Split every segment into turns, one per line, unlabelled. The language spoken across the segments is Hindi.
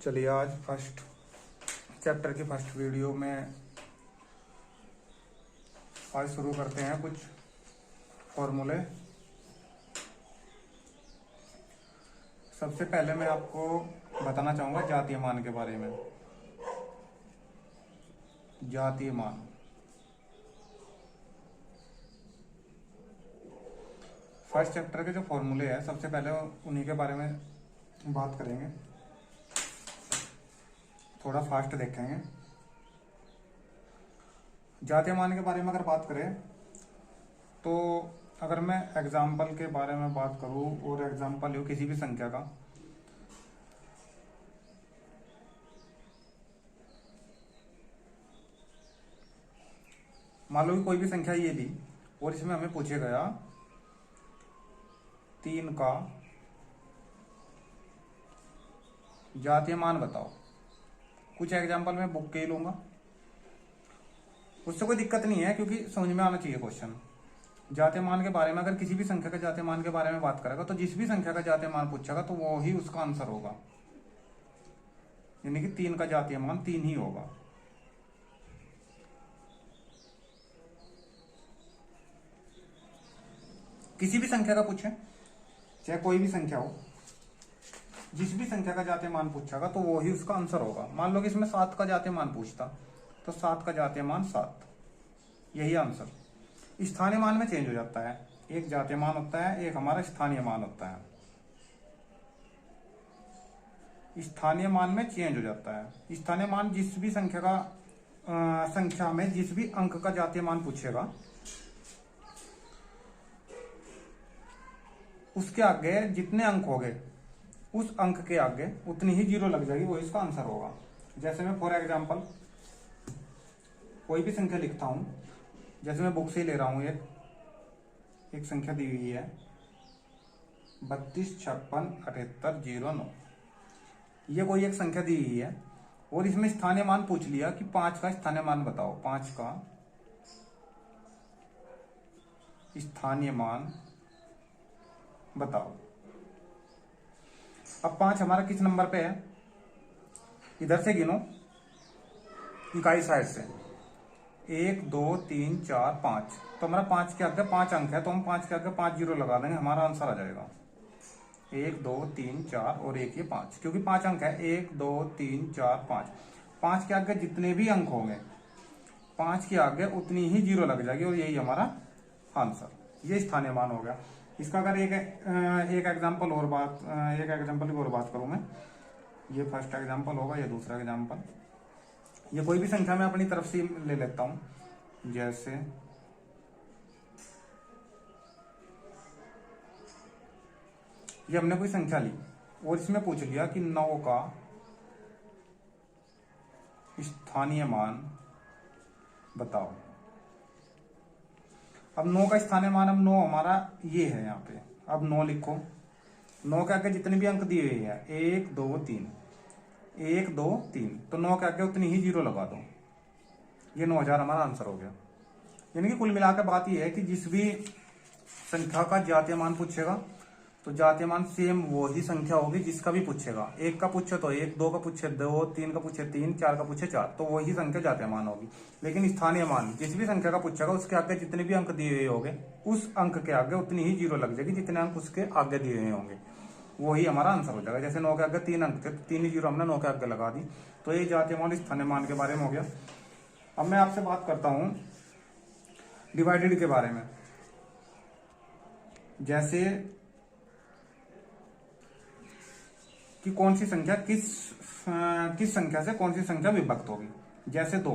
चलिए आज फर्स्ट चैप्टर की फर्स्ट वीडियो में आज शुरू करते हैं कुछ फॉर्मूले। सबसे पहले मैं आपको बताना चाहूँगा जातीय मान के बारे में। जातीय मान, फर्स्ट चैप्टर के जो फॉर्मूले हैं सबसे पहले उन्हीं के बारे में बात करेंगे, थोड़ा फास्ट देखेंगे। जातीय मान के बारे में अगर बात करें तो अगर मैं एग्जाम्पल के बारे में बात करूं और एग्जाम्पल हो किसी भी संख्या का, मान लो कि कोई भी संख्या ये दी और इसमें हमें पूछे गया 3 का जातीय मान बताओ। कुछ एग्जाम्पल मैं बुक के ही लूंगा, उससे कोई दिक्कत नहीं है क्योंकि समझ में आना चाहिए क्वेश्चन। जातीय मान के बारे में अगर किसी भी संख्या का जातीय मान के बारे में बात करेगा तो जिस भी संख्या का जातीय मान पूछेगा तो वो ही उसका आंसर होगा, यानी कि 3 का जातीय मान 3 ही होगा। किसी भी संख्या का पूछे, चाहे कोई भी संख्या हो, जिस भी संख्या का जातीय मान पूछेगा तो वो ही उसका आंसर होगा। मान लो कि इसमें 7 का जातीय मान पूछता तो 7 का जातीय मान 7, यही आंसर। स्थानीय मान में चेंज हो जाता है, एक जातीय मान होता है, एक हमारा स्थानीय मान होता है। स्थानीय मान में चेंज हो जाता है। स्थानीय मान जिस भी संख्या का संख्या में जिस भी अंक का जातीय मान पूछेगा उसके आगे जितने अंक होंगे उस अंक के आगे उतनी ही जीरो लग जाएगी, वो इसका आंसर होगा। जैसे मैं फॉर एग्जांपल कोई भी संख्या लिखता हूं, जैसे मैं बुक से ही ले रहा हूं, एक संख्या दी हुई है 32 56 78 09। ये कोई एक संख्या दी हुई है और इसमें स्थानीय मान पूछ लिया कि 5 का स्थानीय मान बताओ। 5 का स्थानीय मान बताओ। अब 5 हमारा किस नंबर पे है, इधर से गिनो इकाई साइड से, 1 2 3 4 5। तो हमारा 5 के आगे 5 अंक है तो हम 5 के आगे 5 जीरो लगा देंगे, हमारा आंसर आ जाएगा 1 2 3 4 और एक ये 5, क्योंकि 5 अंक है। 1 2 3 4 5, 5 के आगे जितने भी अंक होंगे 5 के आगे उतनी ही जीरो लग जाएगी और यही हमारा आंसर। ये स्थानीय मान हो गया। इसका अगर एक एग्जांपल की और बात करूं मैं, ये फर्स्ट एग्जांपल होगा, ये दूसरा एग्जांपल। ये कोई भी संख्या मैं अपनी तरफ से ले लेता हूं, जैसे ये हमने कोई संख्या ली और इसमें पूछ लिया कि 9 का स्थानीय मान बताओ। अब 9 का स्थानीय मान, अब 9 हमारा ये है यहाँ पे, अब 9 लिखो। 9 के आगे जितने भी अंक दिए हुए हैं 1 2 3, 1 2 3, तो 9 के आगे उतनी ही जीरो लगा दो, ये 9000 हमारा आंसर हो गया। यानी कि कुल मिलाकर बात यह है कि जिस भी संख्या का जातीय मान पूछेगा तो जातीय मान सेम वो ही संख्या होगी जिसका भी पूछेगा। 1 का पूछे तो 1, 2 का पूछे 2, 3 का पूछे 3, 4 का पूछे 4, तो वही संख्या जातीय मान होगी। लेकिन स्थानीय मान जिस भी संख्या का पूछेगा उसके आगे जितने भी अंक दिए हुए होंगे उस अंक के आगे उतनी ही जीरो लग जाएगी जितने अंक उसके आगे दिए हुए होंगे, वही हमारा आंसर हो जाएगा। जैसे 9 के आगे 3 अंक थे तो 3 ही जीरो हमने 9 के आगे लगा दी, तो ये जातीय मान स्थानीय मान के बारे में हो गया। अब मैं आपसे बात करता हूं डिवाइडेड के बारे में। जैसे कि कौन सी संख्या किस संख्या से कौन सी संख्या विभक्त होगी। जैसे 2,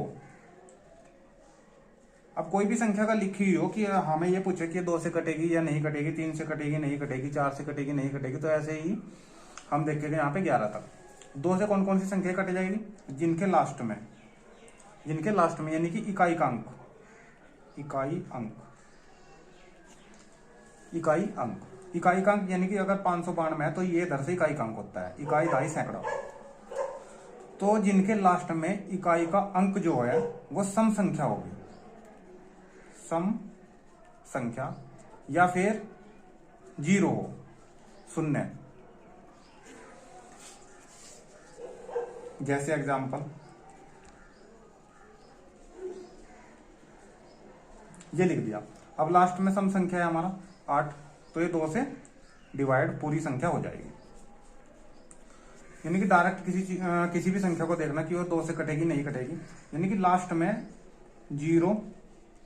अब कोई भी संख्या का लिखी हुई हो कि हमें ये पूछे कि 2 से कटेगी या नहीं कटेगी, 3 से कटेगी नहीं कटेगी, 4 से कटेगी नहीं कटेगी, तो ऐसे ही हम देखेंगे यहाँ पे 11 तक। 2 से कौन कौन सी संख्या कट जाएगी, जिनके लास्ट में यानी कि इकाई का अंक यानी कि अगर 592 है तो ये इधर से इकाई का अंक होता है, इकाई ढाई सैकड़ा। तो जिनके लास्ट में इकाई का अंक जो है वो सम संख्या होगी, सम संख्या, या फिर 0 हो, शून्य। जैसे एग्जाम्पल ये लिख दिया। अब लास्ट में सम संख्या है हमारा 8, तो ये 2 से डिवाइड पूरी संख्या हो जाएगी। यानी कि डायरेक्ट किसी भी संख्या को देखना कि वो 2 से कटेगी नहीं कटेगी। यानी कि लास्ट में 0,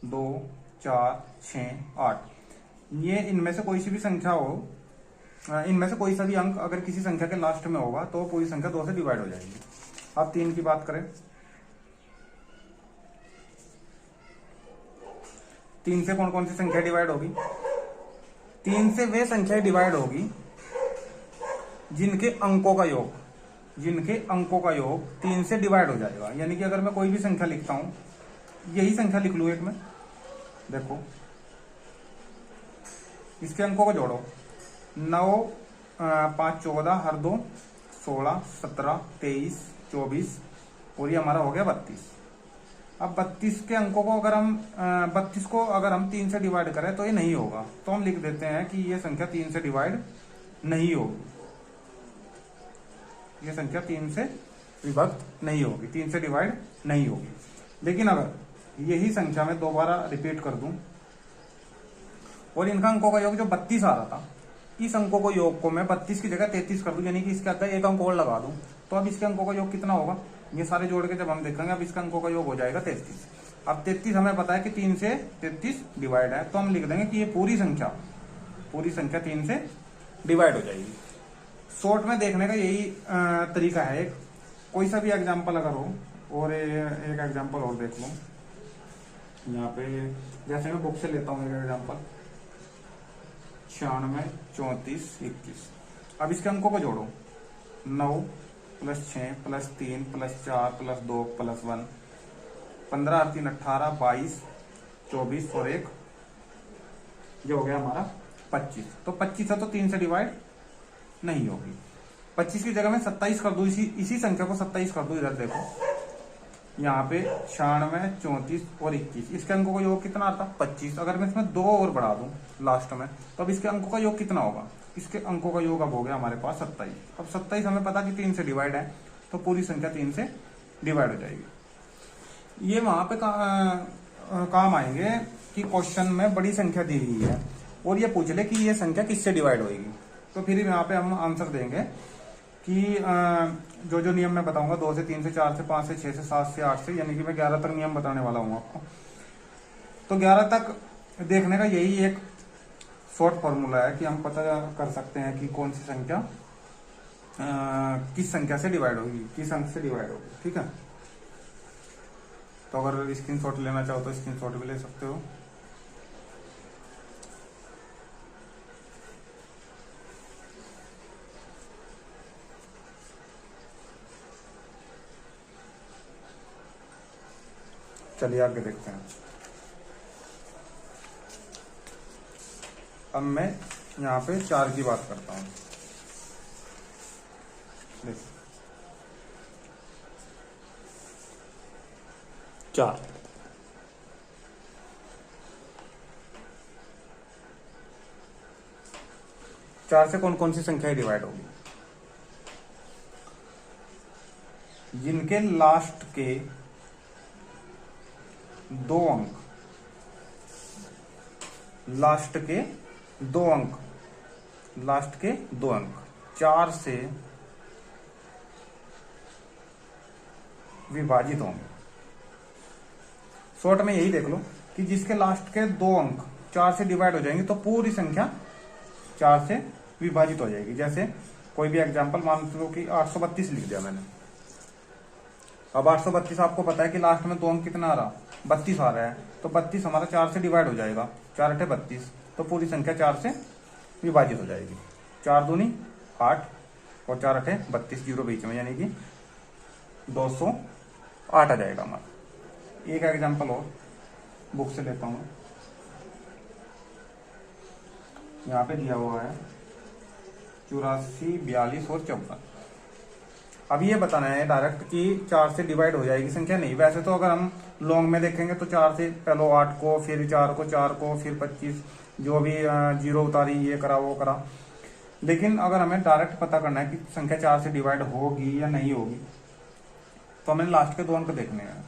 2, 4, 6, 8 ये इनमें से कोई सी भी संख्या हो, इनमें से कोई सा भी अंक अगर किसी संख्या के लास्ट में होगा तो पूरी संख्या 2 से डिवाइड हो जाएगी। अब 3 की बात करें, 3 से कौन कौन सी संख्या डिवाइड होगी? 3 से वे संख्या डिवाइड होगी जिनके अंकों का योग 3 से डिवाइड हो जाएगा। यानी कि अगर मैं कोई भी संख्या लिखता हूं, यही संख्या लिख लू एक में, देखो इसके अंकों को जोड़ो, 9, 5, 14, हर 2 16, 17, 23, 24 और ये हमारा हो गया 32। अब 32 के अंकों को अगर हम 32 को अगर हम 3 से डिवाइड करें तो ये नहीं होगा, तो हम लिख देते हैं कि ये संख्या 3 से डिवाइड नहीं होगी। ये संख्या 3 से विभक्त नहीं होगी, 3 से डिवाइड नहीं होगी। लेकिन अगर यही संख्या मैं दोबारा रिपीट कर दूं और इनका अंकों का योग जो 32 आ रहा था, इस अंकों को योग को मैं 32 की जगह 33 कर दूं, यानी कि इसके अंदर एक अंक और लगा दूं, तो अब इसके अंकों का योग कितना होगा? ये सारे जोड़ के जब हम देखेंगे, अब इसका अंकों का योग हो जाएगा 33। अब 33 हमें पता है कि 3 से 33 डिवाइड है, तो हम लिख देंगे कि ये पूरी संख्या 3 से डिवाइड हो जाएगी। शॉर्ट में देखने का यही तरीका है। कोई सा भी एग्जाम्पल अगर हो, और एक एग्जाम्पल और देख लो यहाँ पे, जैसे मैं बुक से लेता हूँ एक एग्जाम्पल 96, 34, 21। अब इसके अंकों को जोड़ो, 9 + 6 + 3 + 4 + 2 + 1, 15, 8, 3, 18, 22, 24 और 1, ये हो गया हमारा 25। तो 25 है तो 3 से डिवाइड नहीं होगी। 25 की जगह मैं 27 कर दूं, इसी संख्या को 27 कर दूं। इधर देखो यहाँ पे 96, 34 और 21, इसके अंकों का योग कितना आता? 25। अगर मैं इसमें 2 और बढ़ा दूं लास्ट में, तो अब इसके अंकों का योग कितना होगा? इसके अंकों का योग अब हो गया हमारे पास 27। अब 27 हमें पता कि 3 से डिवाइड है, तो पूरी संख्या 3 से डिवाइड हो जाएगी। ये वहां पे काम आएंगे कि क्वेश्चन में बड़ी संख्या दी हुई है और ये पूछ ले कि ये संख्या किससे डिवाइड होगी, तो फिर यहाँ पे हम आंसर देंगे कि जो नियम मैं बताऊंगा, 2 से 3 से 4 से 5 से 6 से 7 से 8 से, यानी कि मैं 11 तक नियम बताने वाला हूँ आपको। तो 11 तक देखने का यही एक शॉर्ट फॉर्मूला है कि हम पता कर सकते हैं कि कौन सी संख्या किस संख्या से डिवाइड होगी, किस अंक से डिवाइड होगी। ठीक है, तो अगर स्क्रीनशॉट लेना चाहो तो स्क्रीनशॉट भी ले सकते हो। चलिए आगे देखते हैं। अब मैं यहाँ पे 4 की बात करता हूँ। देखिए 4 से कौन कौन सी संख्याएं डिवाइड होगी? जिनके लास्ट के 2 अंक, लास्ट के 2 अंक 4 से विभाजित होंगे। शॉर्ट में यही देख लो कि जिसके लास्ट के 2 अंक 4 से डिवाइड हो जाएंगे तो पूरी संख्या 4 से विभाजित हो जाएगी। जैसे कोई भी एग्जांपल मान लो कि 832 लिख दिया मैंने। अब 832 आपको पता है कि लास्ट में 2 अंक कितना आ रहा? 32 आ रहा है, तो 32 हमारा 4 से डिवाइड हो जाएगा, 4 × 32, तो पूरी संख्या 4 से विभाजित हो जाएगी। 4 दूनी 8 और 4 × 32, 0 बीच में, यानी कि 208 आ जाएगा हमारा। एक एग्जांपल और बुक से लेता हूँ, यहाँ पे दिया हुआ है 84, 42 और 54। अब ये बताना है डायरेक्ट कि 4 से डिवाइड हो जाएगी संख्या, नहीं। वैसे तो अगर हम लॉन्ग में देखेंगे तो 4 से पहले 8 को, फिर 4 को, 4 को, फिर 25, जो भी 0 उतारी, ये करा वो करा। लेकिन अगर हमें डायरेक्ट पता करना है कि संख्या 4 से डिवाइड होगी या नहीं होगी, तो हमें लास्ट के 2 अंक देखने हैं।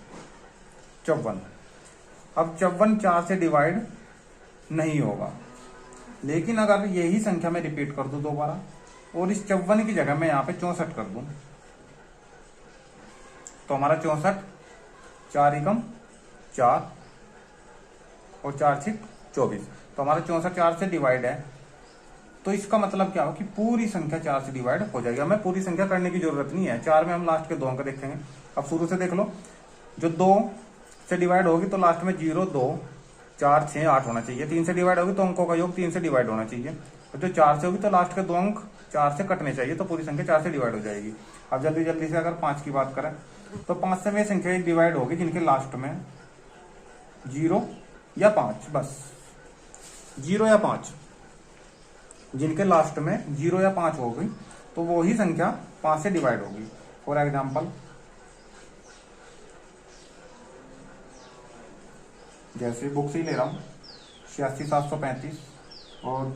54। अब 54 4 से डिवाइड नहीं होगा, लेकिन अगर यही संख्या मैं रिपीट कर दूं दोबारा और इस 54 की जगह मैं यहाँ पे 64 कर दूं, तो हमारा 64, 4 एकम 4 और 4 6 24, तो हमारा 64 4 से डिवाइड है। तो इसका मतलब क्या हो कि पूरी संख्या 4 से डिवाइड हो जाएगी। हमें पूरी संख्या करने की जरूरत नहीं है, 4 में हम लास्ट के 2 अंक देखेंगे। अब शुरू से देख लो, जो 2 से डिवाइड होगी तो लास्ट में 0 2 4 6 8 होना चाहिए। 3 से डिवाइड होगी तो अंकों का योग 3 से डिवाइड होना चाहिए। और जो 4 से होगी तो लास्ट के 2 अंक 4 से कटने चाहिए, तो पूरी संख्या 4 से डिवाइड हो जाएगी। अब जल्दी जल्दी से अगर 5 की बात करें तो 5 से वे संख्या डिवाइड होगी जिनके लास्ट में 0 या 5, बस 0 या 5, जिनके लास्ट में 0 या 5 होगी तो वो ही संख्या 5 से डिवाइड होगी। फॉर एग्जाम्पल, जैसे बुक से ही ले रहा हूं 86 735 और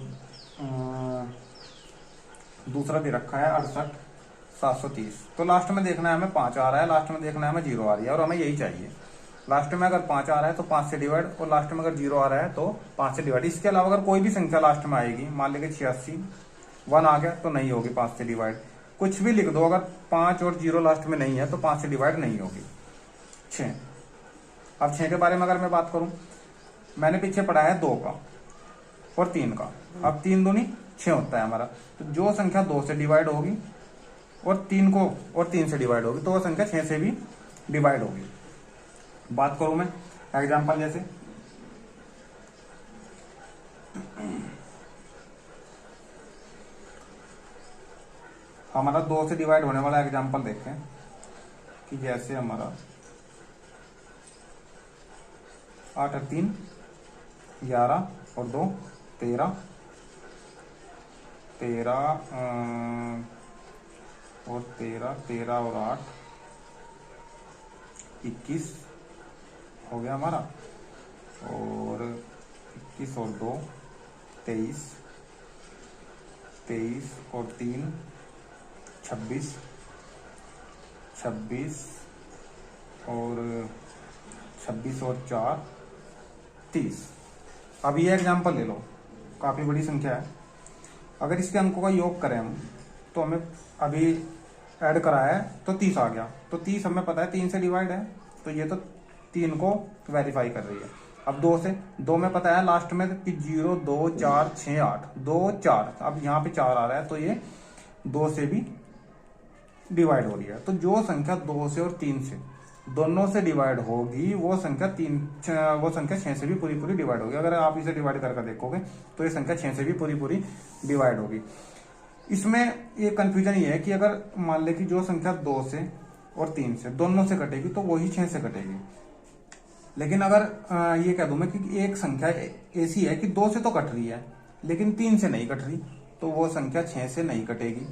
दूसरा दे रखा है 68 730। तो लास्ट में देखना है हमें 5 आ रहा है, लास्ट में देखना है हमें 0 आ रही है, और हमें यही चाहिए। लास्ट में अगर 5 आ रहा है तो 5 से डिवाइड, और लास्ट में अगर 0 आ रहा है तो 5 से डिवाइड। इसके अलावा अगर कोई भी संख्या लास्ट में आएगी, मान लीजिए 86 1 आ गया तो नहीं होगी 5 से डिवाइड। कुछ भी लिख दो, अगर 5 और 0 लास्ट में नहीं है तो 5 से डिवाइड नहीं होगी। 6। अब 6 के बारे में अगर मैं बात करूं, मैंने पीछे पढ़ा है 2 का और 3 का। अब 3 दूनी 6 होता है हमारा, तो जो संख्या 2 से डिवाइड होगी और 3 से डिवाइड होगी तो वो संख्या 6 से भी डिवाइड होगी। बात करूं मैं एग्जाम्पल, जैसे हमारा 2 से डिवाइड होने वाला एग्जाम्पल देखें कि जैसे हमारा 8 और 3 11 और 2 13 और 13 और 8 21 हो गया हमारा, और 21 और 2 23 और 3 26 और 4 30। अब ये एग्जाम्पल ले लो, काफी बड़ी संख्या है। अगर इसके अंकों का योग करें हम, तो हमें अभी ऐड कराया है तो 30 आ गया, तो 30 हमें पता है 3 से डिवाइड है, तो ये तो 3 को वेरीफाई कर रही है। अब 2 में पता है लास्ट में कि 0 2 4 6 8 2 4, अब यहाँ पे 4 आ रहा है तो ये 2 से भी डिवाइड हो रही है। तो जो संख्या 2 से और 3 से दोनों से डिवाइड होगी वो संख्या 6 से भी पूरी डिवाइड होगी। अगर आप इसे डिवाइड करके देखोगे तो ये संख्या 6 से भी पूरी डिवाइड होगी। इसमें ये कंफ्यूजन ये है कि अगर मान ले कि जो संख्या 2 से और 3 से दोनों से कटेगी तो वही 6 से कटेगी। लेकिन अगर ये कह दूं मैं कि एक संख्या ऐसी है कि 2 से तो कट रही है लेकिन 3 से नहीं कट रही, तो वो संख्या 6 से नहीं कटेगी।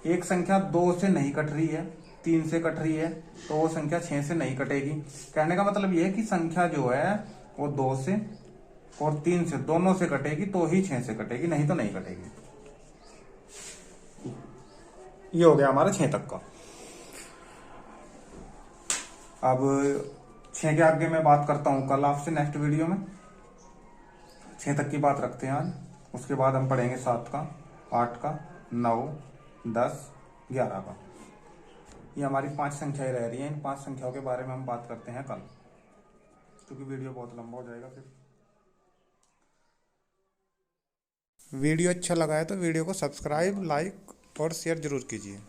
एक संख्या 2 से नहीं कट रही है, 3 से कट रही है, तो वो संख्या 6 से नहीं कटेगी। कहने का मतलब ये है कि संख्या जो है वो 2 से और 3 से दोनों से कटेगी तो ही 6 से कटेगी, नहीं तो नहीं कटेगी। ये हो गया हमारा 6 तक का। अब 6 के आगे मैं बात करता हूं कल आपसे नेक्स्ट वीडियो में। 6 तक की बात रखते हैं आज, उसके बाद हम पढ़ेंगे 7 का, 8 का, 9, 10, 11 का। ये हमारी 5 संख्याएं रह रही हैं। इन 5 संख्याओं के बारे में हम बात करते हैं कल, क्योंकि वीडियो बहुत लंबा हो जाएगा फिर। वीडियो अच्छा लगा है तो वीडियो को सब्सक्राइब, लाइक और शेयर जरूर कीजिए।